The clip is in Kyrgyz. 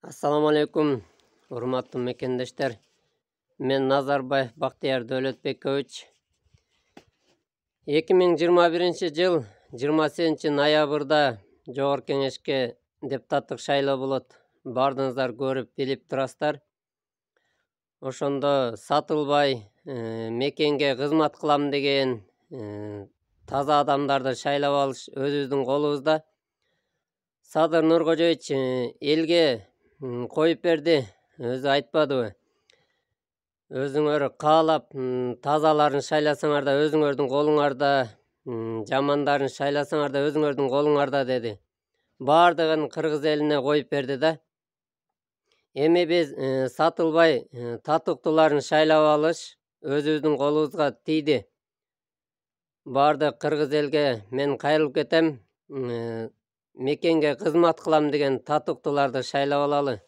Assalamu alaikum, урматтуу мекендештер. Мен Назарбаев Бактияр Дөлөтбекович. 2021 жыл 28 ноябрда Жогорку Кеңешке депутаттык шайлоо болот. Бардыңыздар көрүп билип турасыздар. Ошондо сатылбай мекенге кызмат кылам деген таза адамдарды шайлап алыш өзүбүздүн колубузда. Садыр Нуркожоевич элге коюп берди, өзү айтпадыбы? Өзүңөр каалап тазаларын шайласаңар да өзүңөрдүн колуңарда, жамандарын шайласаңар да өзүңөрдүн колуңарда деди. Бардыгын кыргыз элине коюп берди да. Эми биз сатылбай татыктууларын шайлап алыш өзүбүздүн колубузга тийди. Бардык кыргыз элге мен кайрылып кетем. Мекенге кызмат кылам деген татыктууларды шайлап алалы.